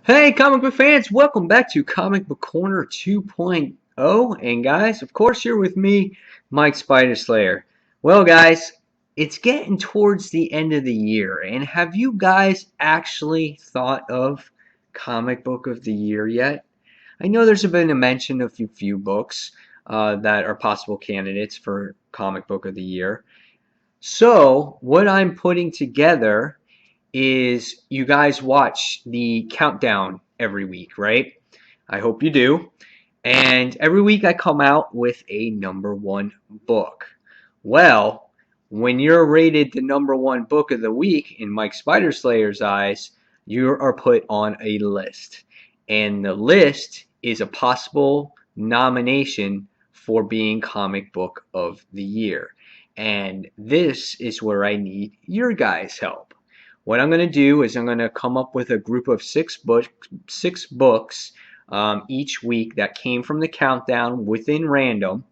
Hey, comic book fans, welcome back to Comic Book Corner 2.0. And guys, of course, you're with me, Mike Spider Slayer. Well, guys, it's getting towards the end of the year, and have you guys actually thought of Comic Book of the Year yet? I know there's been a mention of a few books that are possible candidates for Comic Book of the Year. So, what I'm putting together is you guys watch the countdown every week, right? I hope you do. And every week I come out with a number one book. Well, when you're rated the number one book of the week in Mike Spider Slayer's eyes, you are put on a list. And the list is a possible nomination for being comic book of the year. And this is where I need your guys' help. What I'm going to do is I'm going to come up with a group of six books each week that came from the countdown within random,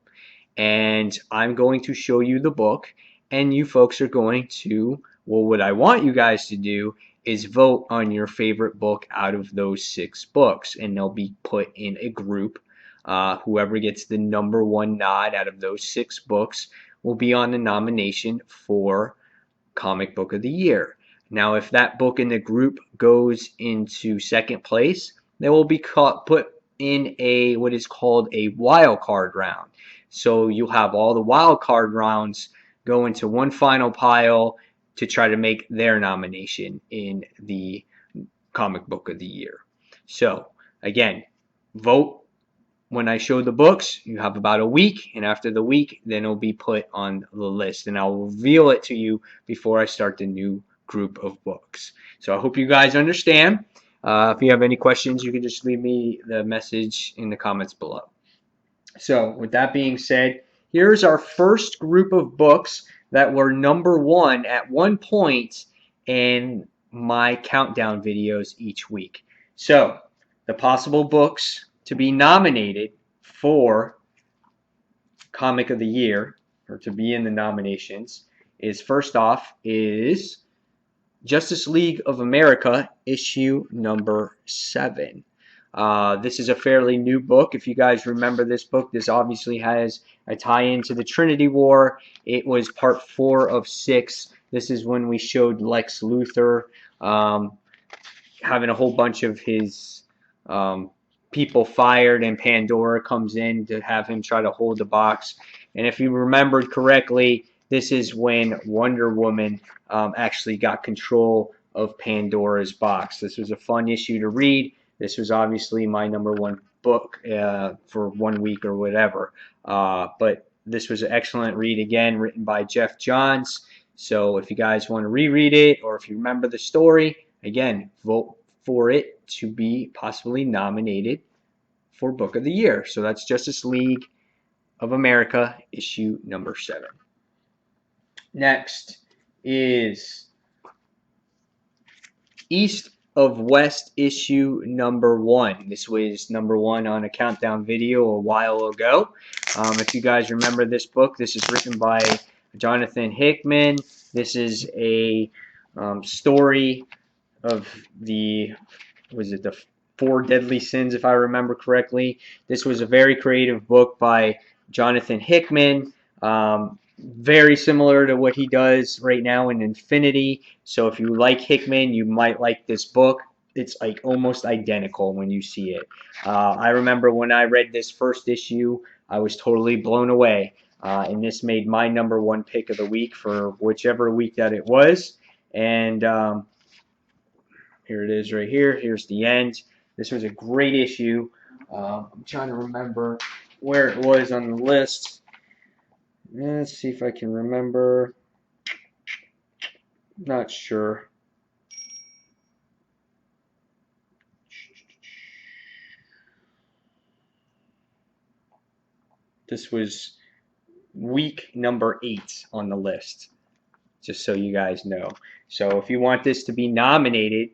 and I'm going to show you the book, and you folks are going to, well, what I want you guys to do is vote on your favorite book out of those six books, and they'll be put in a group. Whoever gets the number one nod out of those six books will be on the nomination for Comic Book of the Year. Now, if that book in the group goes into second place, they will be put in a what is called a wild card round. So you'll have all the wild card rounds go into one final pile to try to make their nomination in the Comic Book of the Year. So again, vote when I show the books. You have about a week, and after the week, then it'll be put on the list, and I'll reveal it to you before I start the new group of books. So I hope you guys understand. If you have any questions, you can just leave me the message in the comments below. So with that being said, here's our first group of books that were number one at one point in my countdown videos each week. So the possible books to be nominated for Comic of the Year, or to be in the nominations, is first off is Justice League of America, issue number 7. This is a fairly new book. If you guys remember this book, this obviously has a tie-in to the Trinity War. It was part 4 of 6. This is when we showed Lex Luthor having a whole bunch of his people fired, and Pandora comes in to have him try to hold the box. And if you remembered correctly, this is when Wonder Woman actually got control of Pandora's box. This was a fun issue to read. This was obviously my number one book for 1 week or whatever. But this was an excellent read, again, written by Jeff Johns. So if you guys want to reread it, or if you remember the story, again, vote for it to be possibly nominated for Book of the Year. So that's Justice League of America, issue number 7. Next is East of West, issue number 1. This was number 1 on a countdown video a while ago. If you guys remember this book, this is written by Jonathan Hickman. This is a story of the Four Deadly Sins, if I remember correctly. This was a very creative book by Jonathan Hickman. Very similar to what he does right now in Infinity. So if you like Hickman, you might like this book. It's like almost identical when you see it. I remember when I read this first issue, I was totally blown away. And this made my number one pick of the week for whichever week that it was. And here it is right here. Here's the end. This was a great issue. I'm trying to remember where it was on the list. Let's see if I can remember. Not sure. This was week number 8 on the list, just so you guys know. So if you want this to be nominated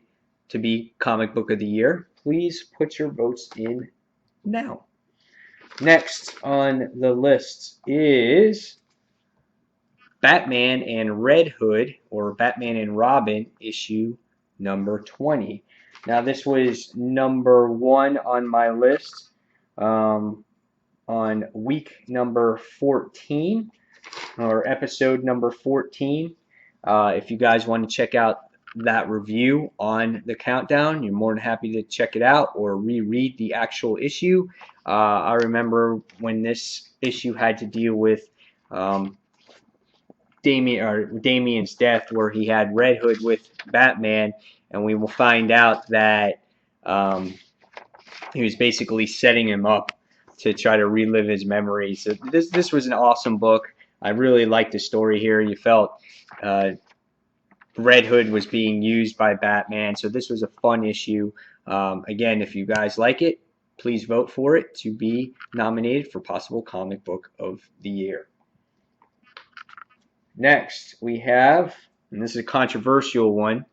to be Comic Book of the Year, please put your votes in now. Next on the list is Batman and Red Hood, or Batman and Robin, issue number 20. Now, this was number 1 on my list on week number 14 or episode number 14. If you guys want to check out that review on the countdown, you're more than happy to check it out or reread the actual issue. I remember when this issue had to deal with Damian's death, where he had Red Hood with Batman, and we will find out that he was basically setting him up to try to relive his memories. So this was an awesome book. I really liked the story here. You felt Red Hood was being used by Batman, so this was a fun issue. Again, if you guys like it, please vote for it to be nominated for possible comic book of the year. Next, we have, and this is a controversial one,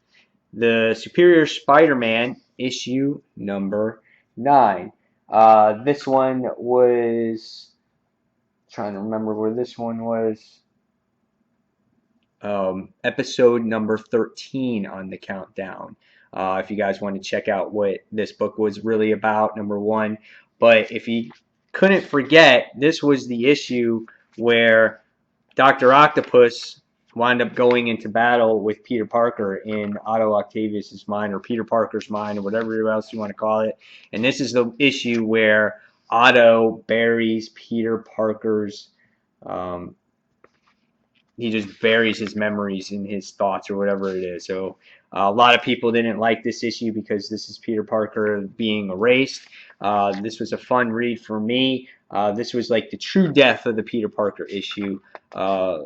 the Superior Spider-Man issue number 9. This one was, trying to remember where this one was, episode number 13 on the countdown. If you guys want to check out what this book was really about, number 1. But if you couldn't forget, this was the issue where Dr. Octopus wound up going into battle with Peter Parker in Otto Octavius's mind, or Peter Parker's mind, or whatever else you want to call it. And this is the issue where Otto buries Peter Parker's he just buries his memories in his thoughts or whatever it is. So a lot of people didn't like this issue because this is Peter Parker being erased. This was a fun read for me. This was like the true death of the Peter Parker issue, a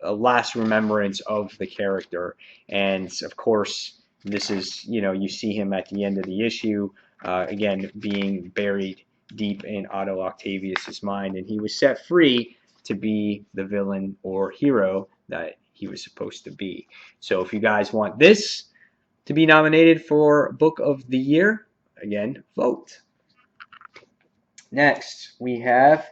last remembrance of the character. And of course, this is, you see him at the end of the issue, again, being buried deep in Otto Octavius's mind. And he was set free to be the villain or hero that he was supposed to be. So if you guys want this to be nominated for Book of the Year, again, vote. Next, we have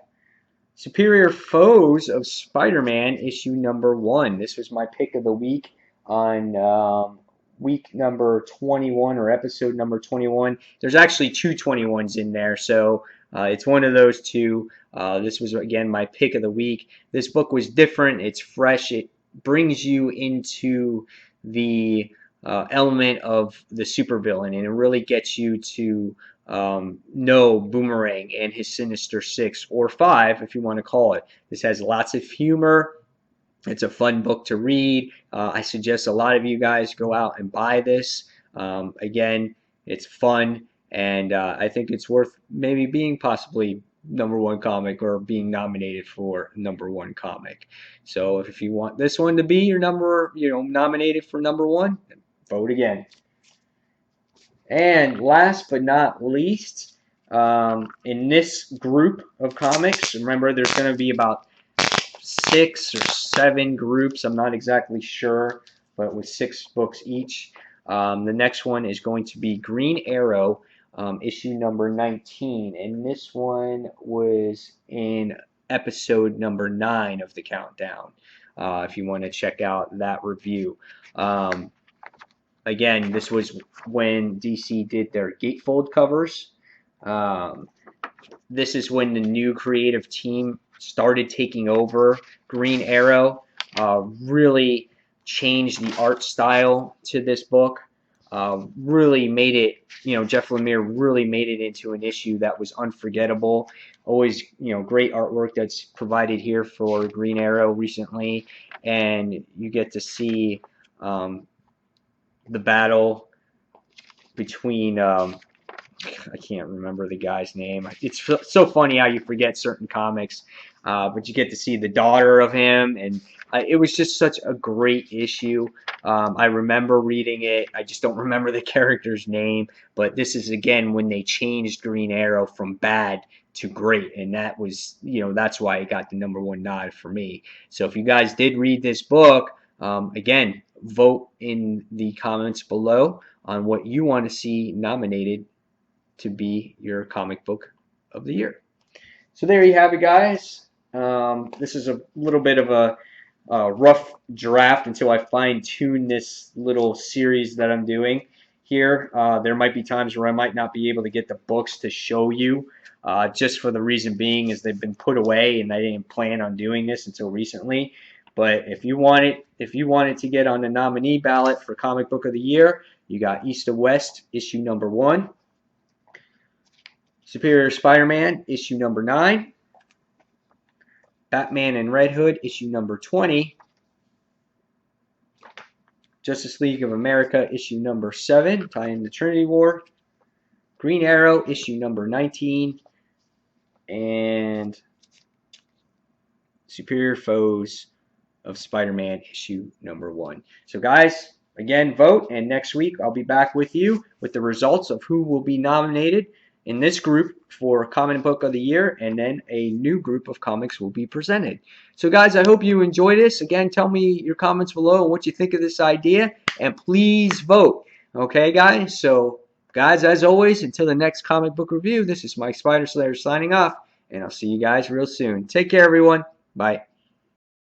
Superior Foes of Spider-Man issue number 1. This was my pick of the week on week number 21 or episode number 21. There's actually 2 21s in there, so it's one of those two. This was, again, my pick of the week. This book was different. It's fresh. It brings you into the element of the supervillain, and it really gets you to know Boomerang and his Sinister Six, or 5 if you want to call it. This has lots of humor. It's a fun book to read. I suggest a lot of you guys go out and buy this. Again, it's fun, and I think it's worth maybe being possibly number 1 comic or being nominated for number 1 comic. So if you want this one to be your nominated for number 1, vote again. And last but not least, in this group of comics, remember there's going to be about 6 or 7 groups, I'm not exactly sure, but with 6 books each. The next one is going to be Green Arrow, issue number 19, and this one was in episode number 9 of the countdown, if you want to check out that review. Again, this was when DC did their gatefold covers. This is when the new creative team started taking over Green Arrow, really changed the art style to this book, really made it, Jeff Lemire really made it into an issue that was unforgettable. Always, great artwork that's provided here for Green Arrow recently, and you get to see the battle between I can't remember the guy's name. It's so funny how you forget certain comics, but you get to see the daughter of him, and it was just such a great issue. I remember reading it. I just don't remember the character's name, but this is, again, when they changed Green Arrow from bad to great, and that was, that's why it got the number 1 nod for me. So if you guys did read this book, again, vote in the comments below on what you want to see nominated to be your comic book of the year. So there you have it, guys. This is a little bit of a rough draft until I fine-tune this little series that I'm doing here. There might be times where I might not be able to get the books to show you, just for the reason being is they've been put away and I didn't plan on doing this until recently. But if you wanted to get on the nominee ballot for Comic Book of the Year, you got East to West issue number 1, Superior Spider-Man issue number 9, Batman and Red Hood issue number 20, Justice League of America issue number 7, tying the Trinity War, Green Arrow issue number 19, and Superior Foes of Spider-Man issue number 1. So guys, again, vote, and next week I'll be back with you with the results of who will be nominated in this group for Comic Book of the Year, and then a new group of comics will be presented. So guys, I hope you enjoy this. Again, tell me your comments below and what you think of this idea, and please vote. Okay, guys? So, guys, as always, until the next comic book review, this is Mike Spider Slayer signing off, and I'll see you guys real soon. Take care, everyone. Bye.